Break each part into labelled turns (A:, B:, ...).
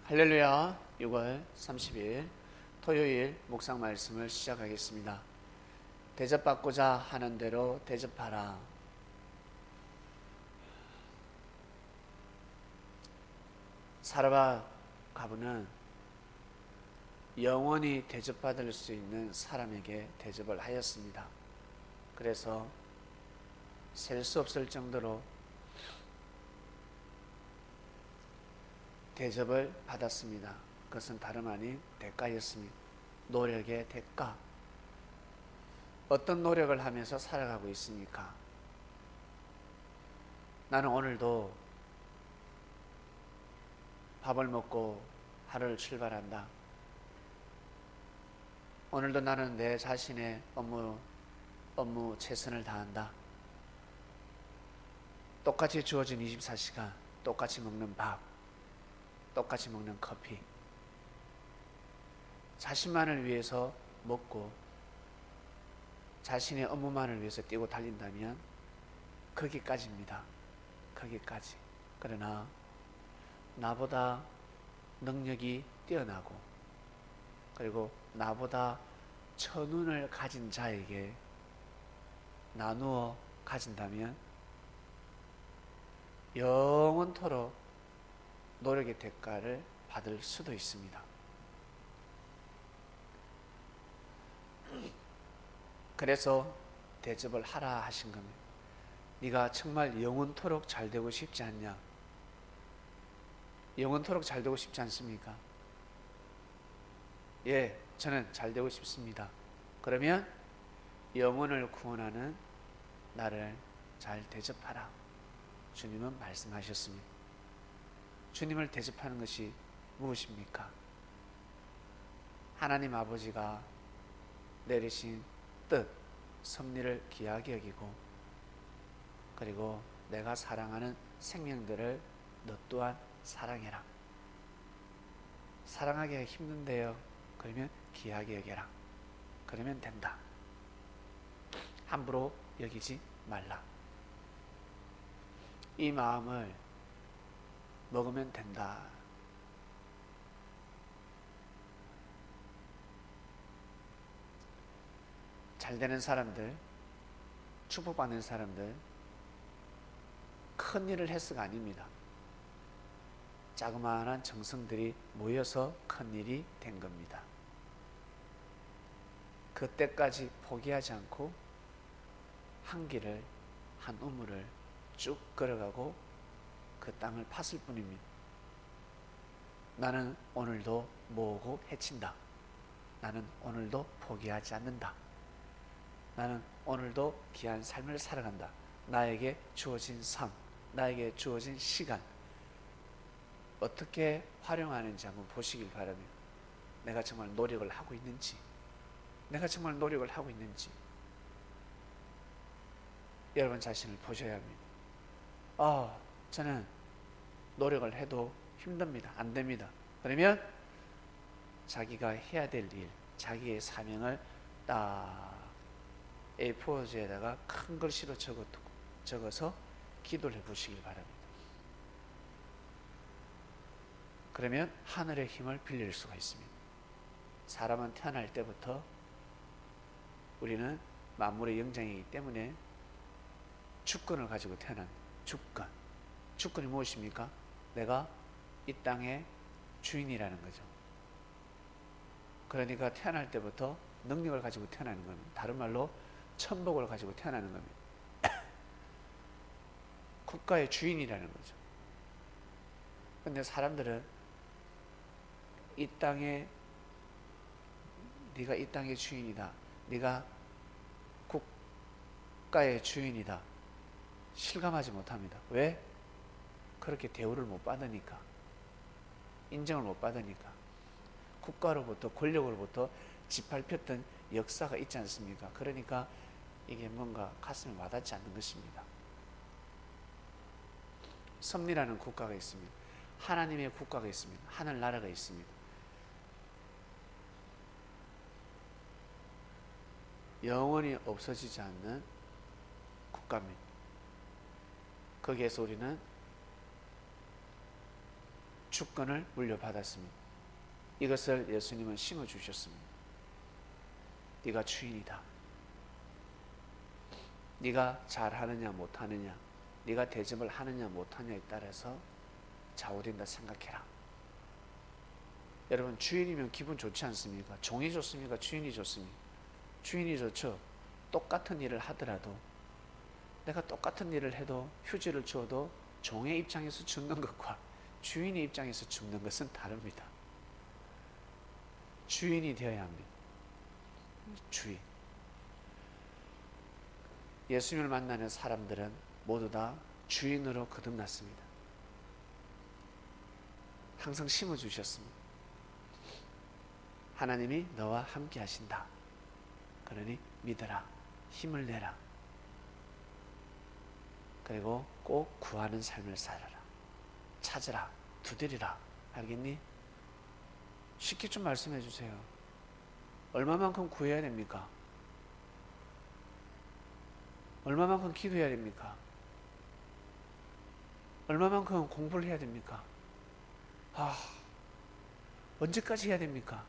A: 할렐루야. 6월 30일 토요일 묵상 말씀을 시작하겠습니다. 대접받고자 하는 대로 대접하라. 사라바 가부는 영원히 대접받을 수 있는 사람에게 대접을 하였습니다. 그래서 셀 수 없을 정도로 대접을 받았습니다. 그것은 다름 아닌 대가였습니다. 노력의 대가. 어떤 노력을 하면서 살아가고 있습니까? 나는 오늘도 밥을 먹고 하루를 출발한다. 오늘도 나는 내 자신의 업무 최선을 다한다. 똑같이 주어진 24시간, 똑같이 먹는 밥, 똑같이 먹는 커피, 자신만을 위해서 먹고 자신의 업무만을 위해서 뛰고 달린다면 거기까지입니다. 거기까지. 그러나 나보다 능력이 뛰어나고 그리고 나보다 천운을 가진 자에게 나누어 가진다면 영원토록 노력의 대가를 받을 수도 있습니다. 그래서 대접을 하라 하신 겁니다. 네가 정말 영원토록 잘 되고 싶지 않냐? 영원토록 잘 되고 싶지 않습니까? 예, 저는 잘 되고 싶습니다. 그러면 영혼을 구원하는 나를 잘 대접하라. 주님은 말씀하셨습니다. 주님을 대접하는 것이 무엇입니까? 하나님 아버지가 내리신 뜻, 섭리를 귀하게 여기고 그리고 내가 사랑하는 생명들을 너 또한 사랑해라. 사랑하기가 힘든데요. 그러면 귀하게 여겨라. 그러면 된다. 함부로 여기지 말라. 이 마음을 먹으면 된다. 잘 되는 사람들, 축복받는 사람들, 큰 일을 해서가 아닙니다. 자그마한 정성들이 모여서 큰 일이 된 겁니다. 그때까지 포기하지 않고 한 길을, 한 우물을 쭉 걸어가고 그 땅을 팠을 뿐입니다. 나는 오늘도 모으고 해친다. 나는 오늘도 포기하지 않는다. 나는 오늘도 귀한 삶을 살아간다. 나에게 주어진 삶, 나에게 주어진 시간 어떻게 활용하는지 한번 보시길 바랍니다. 내가 정말 노력을 하고 있는지, 내가 정말 노력을 하고 있는지 여러분 자신을 보셔야 합니다. 저는 노력을 해도 힘듭니다. 안 됩니다. 그러면 자기가 해야 될 일, 자기의 사명을 딱 A4지에다가 큰 글씨로 적어서 기도를 해보시길 바랍니다. 그러면 하늘의 힘을 빌릴 수가 있습니다. 사람은 태어날 때부터 우리는 만물의 영장이기 때문에 주권을 가지고 태어난 주권. 주권이 무엇입니까? 내가 이 땅의 주인이라는 거죠. 그러니까 태어날 때부터 능력을 가지고 태어나는 겁니다. 다른 말로 천복을 가지고 태어나는 겁니다. 국가의 주인이라는 거죠. 근데 사람들은 네가 이 땅의 주인이다. 네가 국가의 주인이다. 실감하지 못합니다. 왜? 그렇게 대우를 못 받으니까, 인정을 못 받으니까, 국가로부터 권력으로부터 짓밟혔던 역사가 있지 않습니까? 그러니까 이게 뭔가 가슴에 와닿지 않는 것입니다. 섭리라는 국가가 있습니다. 하나님의 국가가 있습니다. 하늘나라가 있습니다. 영원히 없어지지 않는 국가입니다. 거기에서 우리는 주권을 물려받았습니다. 이것을 예수님은 심어주셨습니다. 네가 주인이다. 네가 잘하느냐 못하느냐, 네가 대접을 하느냐 못하느냐에 따라서 좌우된다 생각해라. 여러분, 주인이면 기분 좋지 않습니까? 종이 좋습니까? 주인이 좋습니까? 주인이 좋죠. 똑같은 일을 하더라도, 내가 똑같은 일을 해도, 휴지를 주어도 종의 입장에서 죽는 것과 주인의 입장에서 죽는 것은 다릅니다. 주인이 되어야 합니다. 주인. 예수님을 만나는 사람들은 모두 다 주인으로 거듭났습니다. 항상 심어주셨습니다. 하나님이 너와 함께 하신다. 그러니 믿어라. 힘을 내라. 그리고 꼭 구하는 삶을 살아라. 찾으라. 두드리라. 알겠니? 쉽게 좀 말씀해 주세요. 얼마만큼 구해야 됩니까? 얼마만큼 기도해야 됩니까? 얼마만큼 공부를 해야 됩니까? 언제까지 해야 됩니까?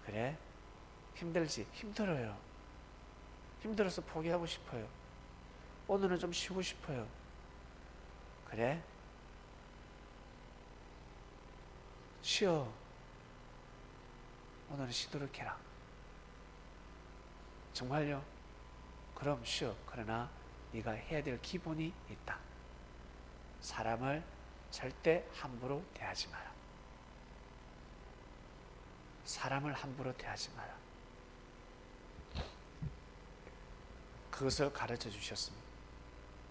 A: 그래? 힘들지? 힘들어요. 힘들어서 포기하고 싶어요. 오늘은 좀 쉬고 싶어요. 그래? 쉬어. 오늘은 쉬도록 해라. 정말요? 그럼 쉬어. 그러나 네가 해야 될 기본이 있다. 사람을 절대 함부로 대하지 마라. 사람을 함부로 대하지 마라. 그것을 가르쳐 주셨습니다.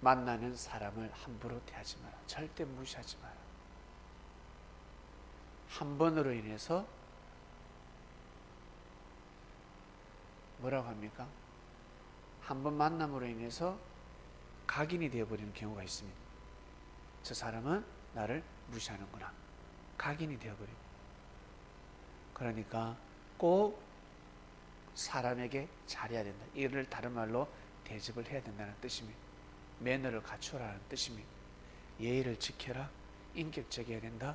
A: 만나는 사람을 함부로 대하지 마라. 절대 무시하지 마라. 한 번으로 인해서 뭐라고 합니까? 한 번 만남으로 인해서 각인이 되어버리는 경우가 있습니다. 저 사람은 나를 무시하는구나. 각인이 되어버립니다. 그러니까 꼭 사람에게 잘해야 된다. 이를 다른 말로 대접을 해야 된다는 뜻입니다. 매너를 갖추라는 뜻입니다. 예의를 지켜라. 인격적이어야 된다.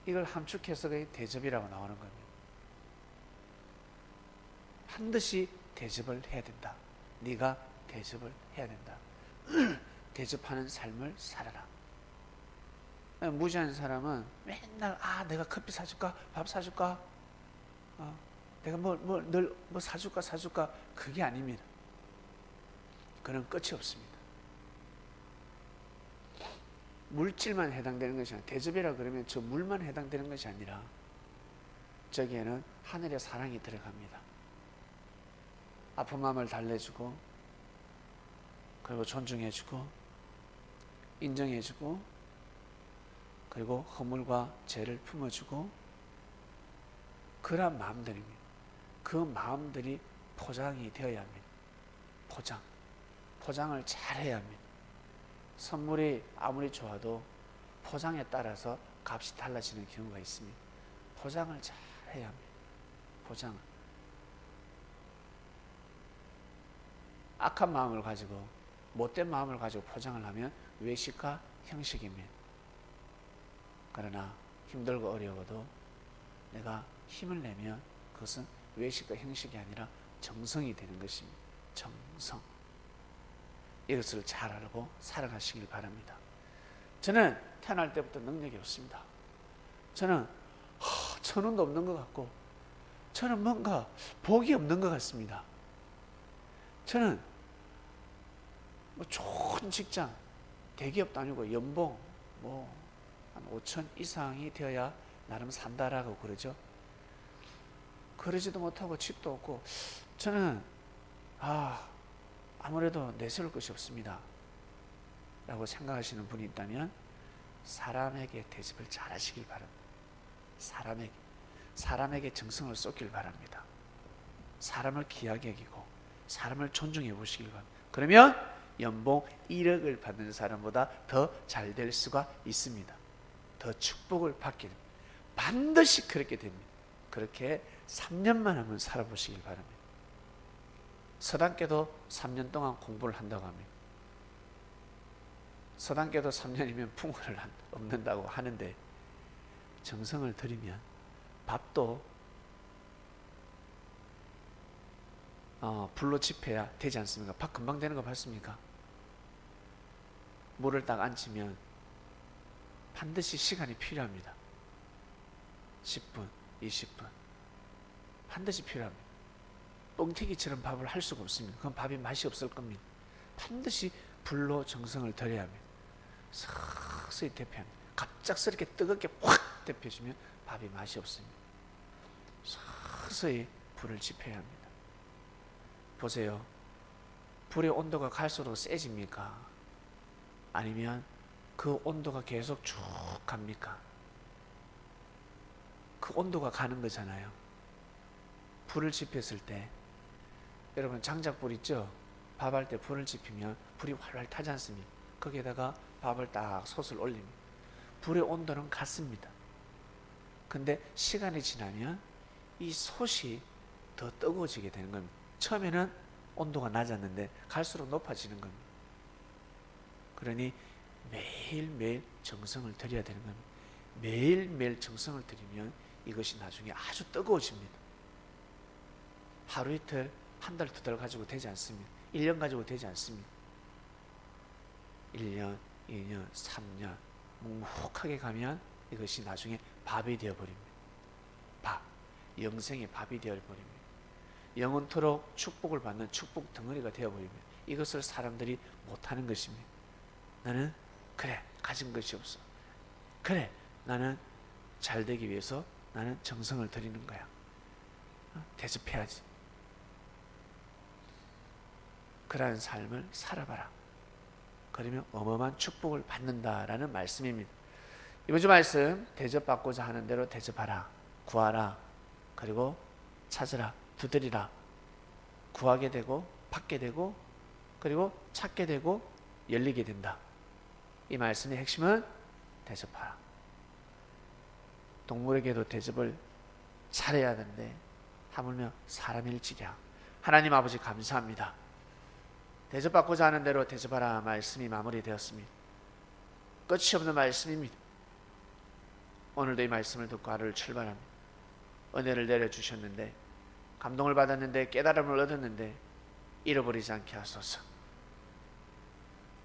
A: 이걸 함축해서 대접이라고 나오는 겁니다. 반드시 대접을 해야 된다. 네가 대접을 해야 된다. 대접하는 삶을 살아라. 무지한 사람은 맨날 내가 커피 사줄까? 밥 사줄까? 내가 늘 사줄까? 그게 아닙니다. 그런 끝이 없습니다. 물질만 해당되는 것이 아니라, 대접이라 그러면 저 물만 해당되는 것이 아니라 저기에는 하늘의 사랑이 들어갑니다. 아픈 마음을 달래주고, 그리고 존중해주고, 인정해주고, 그리고 허물과 죄를 품어주고, 그러한 마음들입니다. 그 마음들이 포장이 되어야 합니다. 포장을 잘 해야 합니다. 선물이 아무리 좋아도 포장에 따라서 값이 달라지는 경우가 있습니다. 포장을 잘 해야 합니다. 포장을. 악한 마음을 가지고, 못된 마음을 가지고 포장을 하면 외식과 형식입니다. 그러나 힘들고 어려워도 내가 힘을 내면 그것은 외식과 형식이 아니라 정성이 되는 것입니다. 정성. 이것을 잘 알고 살아가시길 바랍니다. 저는 태어날 때부터 능력이 없습니다. 저는 천원도 없는 것 같고, 저는 뭔가 복이 없는 것 같습니다. 저는 좋은 직장, 대기업도 아니고 연봉 한 5천 이상이 되어야 나름 산다라고 그러죠. 그러지도 못하고 집도 없고, 저는 아무래도 내세울 것이 없습니다 라고 생각하시는 분이 있다면 사람에게 대접을 잘 하시길 바랍니다. 사람에게 정성을 쏟길 바랍니다. 사람을 귀하게 여기고 사람을 존중해 보시길 바랍니다. 그러면 연봉 1억을 받는 사람보다 더 잘 될 수가 있습니다. 더 축복을 받게 됩니다. 반드시 그렇게 됩니다. 그렇게 3년만 한번 살아보시길 바랍니다. 서당께도 3년 동안 공부를 한다고 합니다. 서당계도 3년이면 풍어를 없는다고 하는데 정성을 들이면 밥도 불로 지펴야 되지 않습니까? 밥 금방 되는 거 봤습니까? 물을 딱 얹으면 반드시 시간이 필요합니다. 10분, 20분 반드시 필요합니다. 뻥튀기처럼 밥을 할 수가 없습니다. 그건 밥이 맛이 없을 겁니다. 반드시 불로 정성을 들여야 합니다. 서서히 데펴합니다. 갑작스럽게 뜨겁게 확 데펴주면 밥이 맛이 없습니다. 서서히 불을 지펴야 합니다. 보세요. 불의 온도가 갈수록 세집니까? 아니면 그 온도가 계속 쭉 갑니까? 그 온도가 가는 거잖아요. 불을 지폈을 때 여러분 장작불 있죠? 밥할 때 불을 지피면 불이 활활 타지 않습니까? 거기에다가 밥을 딱 솥을 올립니다. 불의 온도는 같습니다. 근데 시간이 지나면 이 솥이 더 뜨거워지게 되는 겁니다. 처음에는 온도가 낮았는데 갈수록 높아지는 겁니다. 그러니 매일매일 정성을 들여야 되는 겁니다. 매일매일 정성을 들이면 이것이 나중에 아주 뜨거워집니다. 하루 이틀, 한 달, 두 달 가지고 되지 않습니다. 1년 가지고 되지 않습니다. 1년, 2년, 3년 묵묵하게 가면 이것이 나중에 밥이 되어버립니다. 밥, 영생의 밥이 되어버립니다. 영원토록 축복을 받는 축복 덩어리가 되어버립니다. 이것을 사람들이 못하는 것입니다. 나는 그래 가진 것이 없어. 그래 나는 잘 되기 위해서 나는 정성을 들이는 거야. 대접해야지. 그러한 삶을 살아봐라. 그러면 어마어마한 축복을 받는다라는 말씀입니다. 이번 주 말씀 대접받고자 하는 대로 대접하라. 구하라. 그리고 찾으라. 두드리라. 구하게 되고 받게 되고 그리고 찾게 되고 열리게 된다. 이 말씀의 핵심은 대접하라. 동물에게도 대접을 잘해야 하는데 하물며 사람일지랴. 하나님 아버지 감사합니다. 대접받고자 하는 대로 대접하라 말씀이 마무리되었습니다. 끝이 없는 말씀입니다. 오늘도 이 말씀을 듣고 하루를 출발합니다. 은혜를 내려주셨는데 감동을 받았는데 깨달음을 얻었는데 잃어버리지 않게 하소서.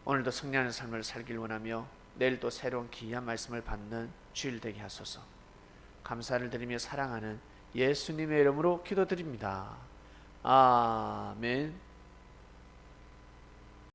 A: 오늘도 승리하는 삶을 살길 원하며 내일 또 새로운 귀한 말씀을 받는 주일 되게 하소서. 감사를 드리며 사랑하는 예수님의 이름으로 기도드립니다. 아멘.